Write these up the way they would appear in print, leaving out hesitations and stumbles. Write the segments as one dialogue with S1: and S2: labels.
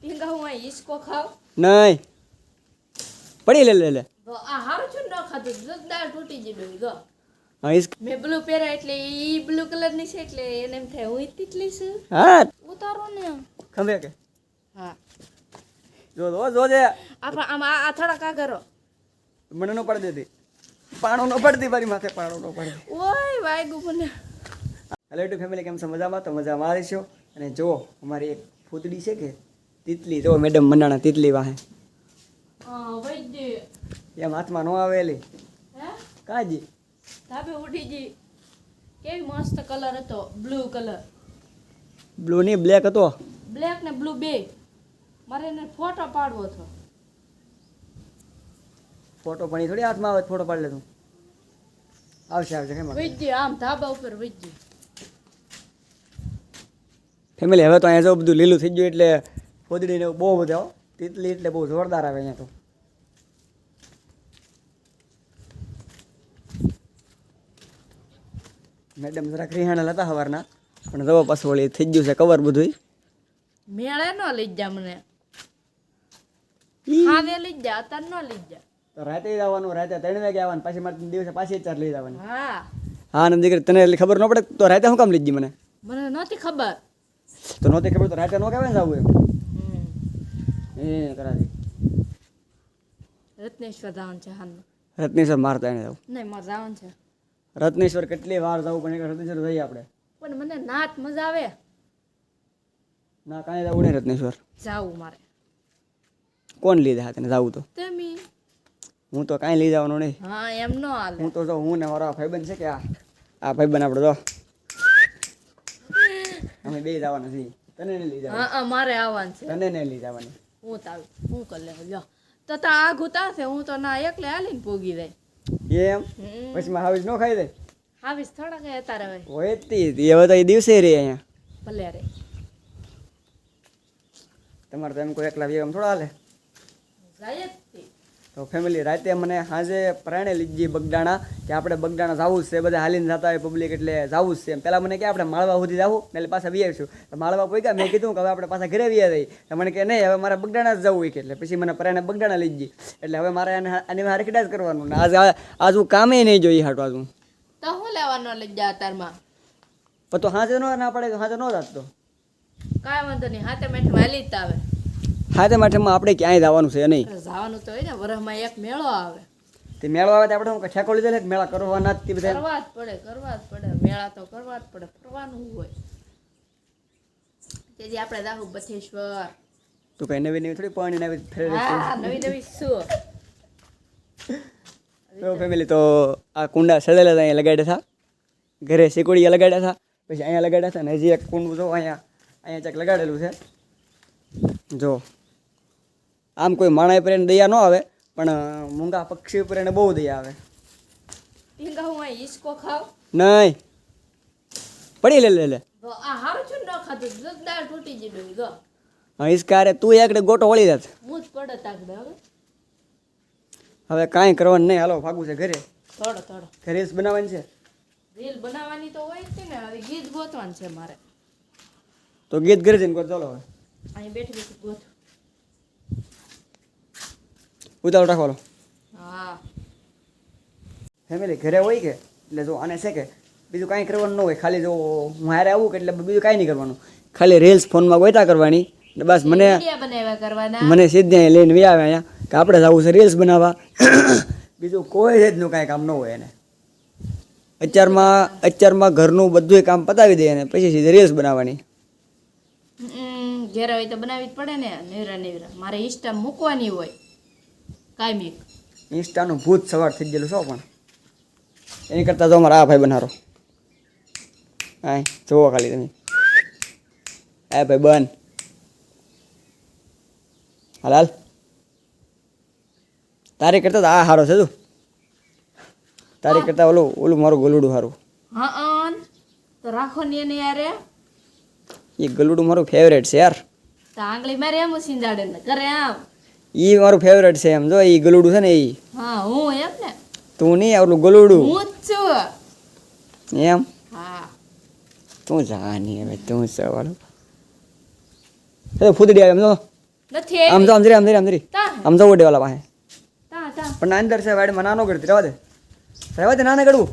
S1: ટીંગા હું આ હિસકો ખાવ
S2: નહીં પડી લે લે લે
S1: તો આ હારું છું ન ખાધું દાળ તૂટી જઈ ગયો
S2: હા ઈસ
S1: મેં બ્લુ પહેર્યા એટલે ઈ બ્લુ કલર ની છે એટલે એને એમ થાય હું તીટલી છું
S2: હા
S1: ઉતારો ને
S2: ખંભે કે
S1: હા
S2: જો જો જોજે
S1: આપણે આમ આ થોડા કા કરો
S2: મને ન પડી દેતી પાણો ન પડતી મારી માથે પાણો ન પડે
S1: ઓય વાગ્યું મને
S2: હેલો યુટ્યુબ ફેમિલી કેમ છો મજામાં તો મજામાં આવીશો અને જો અમારી એક ફૂતડી છે કે તિતલી જો મેડમ મનાણા તિતલી વાહે
S1: વૈદ્ય
S2: એમ હાથમાં ન આવેલી
S1: હે
S2: કાજી
S1: ધાબે ઉઠી જી કેવી મસ્ત કલર હતો બ્લુ કલર
S2: બ્લુ ની બ્લેક હતો
S1: બ્લેક ને બ્લુ બે મારે એને ફોટો પાડવો હતો
S2: ફોટો પણ ઈ થોડી હાથમાં આવે તો ફોટો પાડી લે તું આવશે આવશે કેમ
S1: વૈદ્ય આમ ધાબા ઉપર વૈદ્ય
S2: ફેમિલી હવે તો અહીંયા જો બધું લીલું થઈ ગયું એટલે ફૂતડીને બહુ બધા હો તિતલી એટલે બહુ જોરદાર આવે અહીંયા તો મેડમ જરાક રિહાણા હતા સવારના પણ જવા પાછું વળી થઈ ગયું છે કવર બધું
S1: મેળે ન લઈ જા મને હાવે લઈ જા અત્યારે ન લઈ જા
S2: તો રાતે જવાનું રાતે 3 વાગે આવવાનું પાછી મારે દિવસે પાછી 4 લઈ જવાની
S1: હા
S2: હા ને દીકરી તને એટલી ખબર ન પડે તો રાતે શું કામ લઈ ગઈ મને
S1: મને નહોતી ખબર
S2: તો નહોતી ખબર તો રાતે ન કહેવાય ને જવું એમ એ કરાવી
S1: રત્નેશ્વર જવાનું છે હાલ
S2: રત્નેશ્વર મારતા એને જવું
S1: નહીં મારે જવાનું છે
S2: રત્નેશ્વર કેટલી વાર જવું પણ એક રત્નેશ્વર જઈએ આપણે
S1: પણ મને નાત મજા આવે
S2: ના કાંઈ જવું નહીં રત્નેશ્વર
S1: જાવું મારે
S2: કોણ લીધે હા તને જવું તો
S1: તમે
S2: હું તો કાંઈ લઈ જવાનું નહીં
S1: હા એમ ન હાલે
S2: હું તો જો હું ને મારો ભાઈબંધ છે કે આ ભાઈબંધ આપણે જો અમે બે જવાના છીએ તને નહીં લઈ જવાનું
S1: હા મારે આવવાનું છે
S2: તને નહીં લઈ જવાની
S1: હું તો આવી હું કરી લેવા લ્યો તો તા આઘું તાસે હું તો ના એકલે હાલીને પૂગી જાય
S2: એમ પછી માં હાવીસ ન ખાઈ દે
S1: હાવીસ થોડા કઈ અત્યારે હવે
S2: હોય તી હવે તો એ દિવસે રે અહીંયા
S1: ભલે રે
S2: તમારે તો એમ કોઈ એકલા વ્યવહાર થોડા હાલે
S1: જાય જ તે.
S2: તો ફેમિલી રાતે મને સાંજે પ્રાણે લીધી બગડાણા કે આપણે બગડાણા જવું જ છે બધા હાલીને જતા હોય પબ્લિક એટલે જવું જ છે પહેલાં મને કે આપણે માળવા સુધી જવું ને એટલે પાછા વી આવીશું તો માળવા કોઈ ગયા મેં કીધું કે હવે આપણે પાછા ઘરે વી આવી તો મને કે નહીં હવે મારે બગડાણા જ જવું કે એટલે પછી મને પ્રાણે બગડાણા લઈ ગઈ એટલે હવે મારે આની હરખડા જ કરવાનું ને આજ હું કામે નહીં જોઈ હાટો આજ હું
S1: તો હું લેવાનો લઈ જા અતારમાં
S2: પણ તો હાજે ના પડે તો હાજે ન જાત તો
S1: કાંઈ વાંધો નહીં હાથે મેઠ હાલી જ આવે
S2: હાથે માઠેમાં આપણે ક્યાંય જવાનું છે નહીં
S1: જવાનું તો હોય ને વરસમાં એક મેળો આવે
S2: તે મેળો આવે તો આપણે હું ઠેકો લીધે ને મેળા કરવાના જ તે બધા
S1: કરવા જ પડે મેળા તો કરવા જ પડે ફરવાનું હોય તેથી આપણે જાહુ બથેશ્વર
S2: તું કઈ નવી નવી થોડી પાણી નવી ફેર
S1: હા નવી નવી શું
S2: તો ફેમિલી તો આ કુંડા સડેલા અહીંયા લગાડ્યા હતા ઘરે શીકોડિયા લગાડ્યા હતા પછી અહીંયા લગાડ્યા હતા ને હજી એક કુંડું જો અહીંયા ચેક લગાડેલું છે જો આમ કોઈ માણા પર એને દયા ન આવે પણ મૂંગા પક્ષી ઉપર એને બહુ દયા આવે
S1: ટીંગા હું આ હિસકો ખાવ
S2: નહીં પડી લે લે લે
S1: તો આ હારું છું ન ખાધું દાળ તૂટી જઈ ગયો
S2: હા ઈસકારે તું એકડે ગોટો વળી જાત
S1: હું જ પડે તાકડે
S2: હવે કાંઈ કરવાનું નહીં હાલો ભાગવું છે ઘરે
S1: થોડો
S2: ઘરે જ બનાવવાની છે
S1: રીલ બનાવવાની તો હોય જ છે ને હવે ગીત ગોતવાનું છે મારે
S2: તો ગીત ઘરે જઈને ગોત ચાલો હવે
S1: અહીં બેઠી બેઠી ગોતું
S2: ઉતાવળ રાખવાનો
S1: હા
S2: ફેમિલી ઘરે હોય કે એટલે જો આને છે કે બીજું કાંઈ કરવાનું ન હોય ખાલી જો હું હારે આવું કે એટલે બીજું કાંઈ નહીં કરવાનું ખાલી રીલ્સ ફોનમાં ગોતા કરવાની ને બસ મને
S1: વિડિયો બનાવ્યા કરવાના
S2: મને સીધે અહીં લઈને વી આવે અહીંયા કે આપણે જવું છે રીલ્સ બનાવવા બીજું કોઈ જાતનું કાંઈ કામ ન હોય એને અત્યારમાં ઘરનું બધું કામ પતાવી દે અને પછી સીધે રીલ્સ બનાવવાની
S1: ઘેર હોય તો બનાવવી જ પડે ને નેવરા મારે ઇન્સ્ટા મૂકવાની હોય કાયમી
S2: ઇન્સ્ટાનું ભૂત સવાર થઈ ગયેલું છો પણ એની કરતાં જો મારા આ ભાઈ બનારો હા જુઓ ખાલી તમે આ ભાઈ બન હાલ તારી કરતાં તો આ સારો છે તું તારી કરતાં ઓલું મારું ગલુડું સારું
S1: હા તો રાખો ને એને યારે
S2: એ ગલુડું મારું ફેવરેટ છે યાર
S1: તો આંગળી મારે એમ સિંધાડે ને કરે આમ
S2: એ મારું ફેવરેટ છે એમ જો એ ગલુડું છે ને એ
S1: હા હું એમ ને
S2: તું નહીં ઓલું ગલુડું
S1: હું જ છું
S2: એમ
S1: હા
S2: તું જાની હવે તું સવાળું ફૂદડી આવે એમ જો
S1: નથી
S2: આમ
S1: આવી
S2: તો આમ જરી
S1: તા
S2: આમ તો ઓડે વાળા પાસે
S1: તા તા
S2: પણ ના અંદર છે વાડીમાં નાનો કરતી રહેવા દે નાના કરવું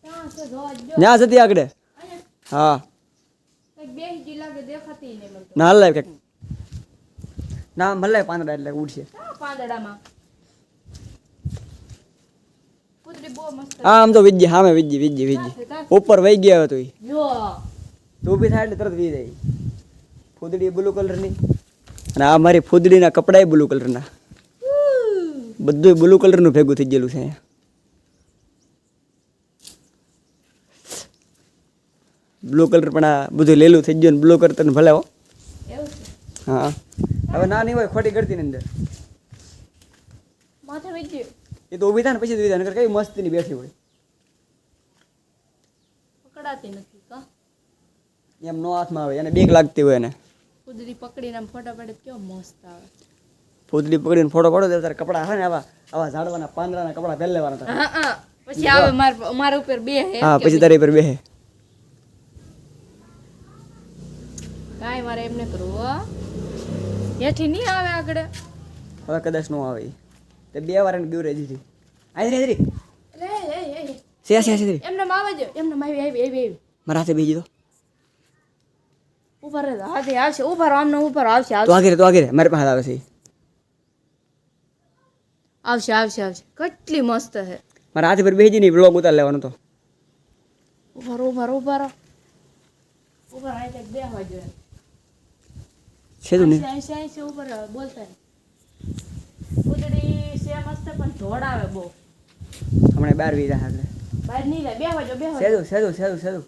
S1: તા છે જો
S2: ન્યા જતી આગળ
S1: અહીંયા
S2: હા
S1: એક બે જી લાગે દેખાતી નહીં મને તો
S2: ના લાવ કંઈક ના મલાય પાંદડા એટલે ઉડશે
S1: તા પાંદડામાં કુતરી બહુ મસ્ત
S2: હા આમ તો વિજ્જી સામે વિજ્જી
S1: તા
S2: ઉપર વહી ગયા હતો ઈ
S1: જો
S2: તું ઊભી થાય એટલે તરત વી જાય ફૂદડી બ્લુ કલરની અને આ મારી ફૂદડીના કપડાય બ્લુ કલરના બધું બ્લુ કલરનું ભેગું થઈ ગયેલું છે અહીંયા બ્લુ કલર પણ આ બધું લીલું થઈ ગયું બ્લુ કલર તને ભલે હો
S1: એવું છે
S2: હા હવે નાની હોય ખોટી કરતી ને અંદર
S1: માથે વેચ્યું
S2: એ તો ઊભી થાય ને પછી વી જાય નકર કઈ મસ્તીની બેઠી હોય
S1: પકડાતી નથી કા
S2: એમ નો હાથમાં આવે એને બીક લાગતી હોય એને
S1: કુદરી પકડીને આમ ફોટા પાડે તો કેવો મસ્ત આવે
S2: ફૂદડી પકડીને ફોટો પાડો તો તારે કપડાં આવે ને આવા ઝાડવાના પાંદડાના કપડાં પહેરી લેવાના તારે
S1: હા હા પછી આવે મારા ઉપર બે હે
S2: હા પછી તારી પર બેહે
S1: કાંઈ મારે એમને કરવું હો હેઠી નહીં આવે આગળ
S2: હવે કદાચ નો આવે ઈ. તે બે વાર એને બીવરે દીધી આઈ રે
S1: એમને આવે જો એમને આવી
S2: મારા હાથે બીજી તો
S1: ઉપર હાથે આવશે ઉપર આમને ઉપર આવશે
S2: તો આગળ મારી પાસે આવે છે ઈ.
S1: આવશે કેટલી મસ્ત હે
S2: મારા હાથે પર બેસી નહીં બ્લોગ ઉતાર લેવાનો તો
S1: ઉપર આઈ બેહવા જોઈએ
S2: છે તું નહીં
S1: આઈસે ઉપર બોલતા કુદડી છે મસ્ત પણ ધોડાવે બહુ
S2: હમણાં 12 વીરા એટલે
S1: બહાર નહીં લે બેહવા
S2: સેદું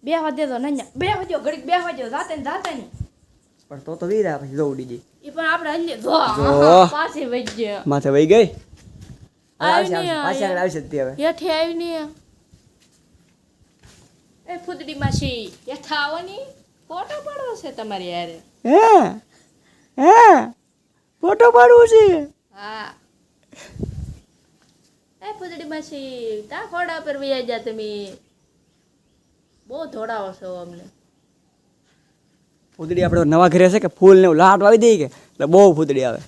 S1: બેહવા દે તો નહીં બેહવા જો ઘડીક બેહવા જો જાતે નહીં
S2: પણ તો વીરા પછી જો ઉડી ગઈ
S1: એ પણ આપણે હલ્લે
S2: જો.
S1: પાસે વજ્જે
S2: માથે વહી ગઈ
S1: આવી
S2: આવશે
S1: નહીં
S2: પાછી આગળ આવશે જ તે હવે
S1: હેઠે આવી નહીં એ ફૂદડી માસી હેઠા આવો ની ફોટો પાડવો છે તમારી યારે
S2: હે ફોટો પાડવું છે
S1: હા એ ફૂદડી માસી તા ખોડા પર વયા જા તમે બહુ ધોડાવો છો અમને
S2: ફૂદડી આપણે નવા ઘરે છે કે ફૂલ ને લાટ વાવી દઈએ કે એટલે બહુ ફૂદડી આવે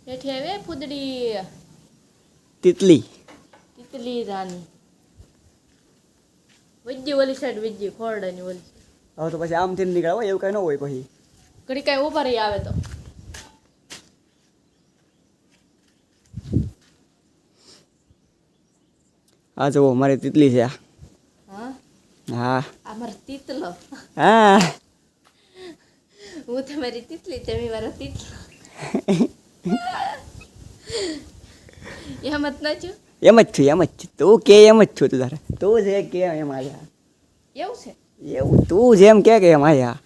S1: હેઠે આવે ફૂદડી
S2: તિતલી
S1: તિતલી રાની વજ્જી ઓલી સાઈડ વજ્જી ખોરડાની ઓલી side.
S2: હવે તો પછી આમથી નીકળે હોય એવું કઈ ન હોય પછી
S1: ઘડી કાંઈ ઉભા રહી આવે તો
S2: આ જુઓ મારી તિતલી છે આ.
S1: હા
S2: હા
S1: આ મારો તીતલો
S2: હા
S1: હું તમારી તીતલી તમે મારા તીતલો એમ જ ના છું
S2: એમ જ છું તું કે એમ જ છું તું તારે તું જે કે એમ આયા
S1: એવું છે
S2: એવું તું જેમ કે એમ આયા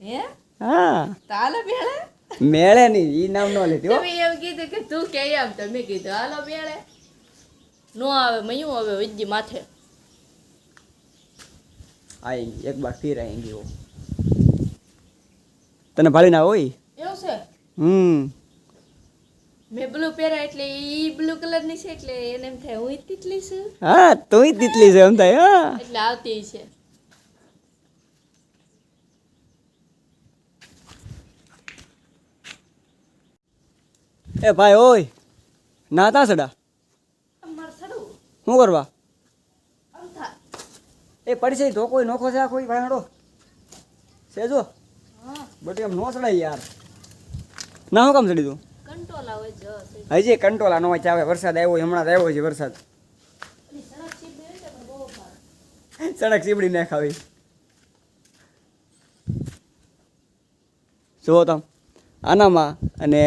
S1: હે
S2: હા
S1: તાલો બેળે
S2: મેળે નહીં ઈ નામ ન લેતી હો
S1: તમે એમ કીધું કે તું કે એમ તમે કીધું હાલો બેળે નો આવે મયું હવે વજ્જી માથે
S2: આઈ એક બાર ફીર આઈ ગયો તને ભાળી ના હોય
S1: એવું છે મેં બ્લુ પહેર્યા એટલે ઈ બ્લુ કલર ની છે એટલે એને એમ થાય હું તીતલી છું
S2: હા તુંય તિતલી છે એમ થાય હા
S1: એટલે આવતી છે
S2: એ ભાઈ ઓય નાતા સડા
S1: અમાર સડું
S2: શું કરવા
S1: અમથા
S2: એ પડશે તો કોઈ નોખો છે આ કોઈ ભાણો છે જો
S1: હા
S2: બટ એમ નો સડાય યાર ના હું કામ સડી તું
S1: કંટ્રોલ આવે જો
S2: હજી કંટ્રોલા નો આવે વરસાદ આવ્યો હમણાં જ આવ્યો છે વરસાદ
S1: ઓલી સડક સીપ બેસે પણ બહુ ભાર
S2: સડક સીબડી ના ખાવી જુઓ તમ આનામાં અને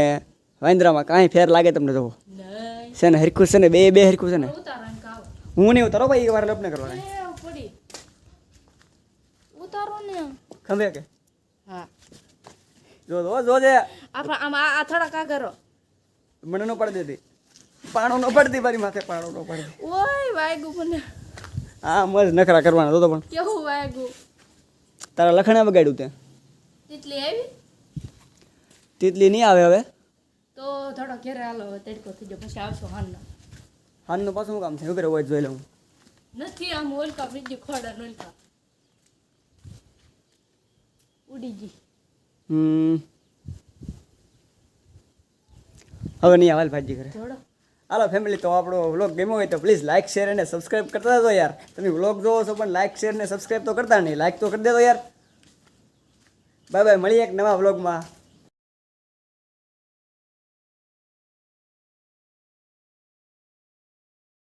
S2: વાંદરામાં કાંઈ ફેર લાગે તમને જુઓ
S1: નહીં
S2: છે ને હરખું છે ને બે હરખું છે ને
S1: ઉતારણ કાવ
S2: હું નહીં ઉતારો ભાઈ એક વાર લપને કરવા
S1: એ પડી ઉતારો ને
S2: ખંભે કે
S1: હા
S2: જો જે
S1: આપણે આમ આ થોડા કા કરો
S2: મને ન પડી દેતી પાણો ન પડતી મારી માથે પાણો ન પડતી
S1: ઓય વાગ્યું મને
S2: હા મજ નખરા કરવાના તો પણ
S1: કેવું વાગ્યું
S2: તારા લખણા બગાડ્યું તે
S1: તીતલી આવી
S2: તિતલી નહીં આવે હવે
S1: તો થોડો ઘેરે હાલો તડકો થઈ ગયો પછી આવશો હાલના
S2: હાનનું પાછું શું કામ છે ઉભી રહો જોઈ લઉં
S1: નથી આમ ઓલકા બીજી ખોડા નોલકા ઉડી ગઈ.
S2: હવે નહીં હાલ ભાજી કરે.
S1: જોડો.
S2: હાલો ફેમિલી, તો આપણો વ્લોગ ગમ્યો હોય તો પ્લીઝ લાઇક શેર અને સબસ્ક્રાઇબ કરતા હતો યાર. તમે વ્લોગ જોવો છો પણ લાઇક શેર ને સબસ્ક્રાઇબ તો કરતા નહીં. લાઇક તો કરી દેજો યાર. બાય બાય, મળીએ એક નવા વ્લોગમાં.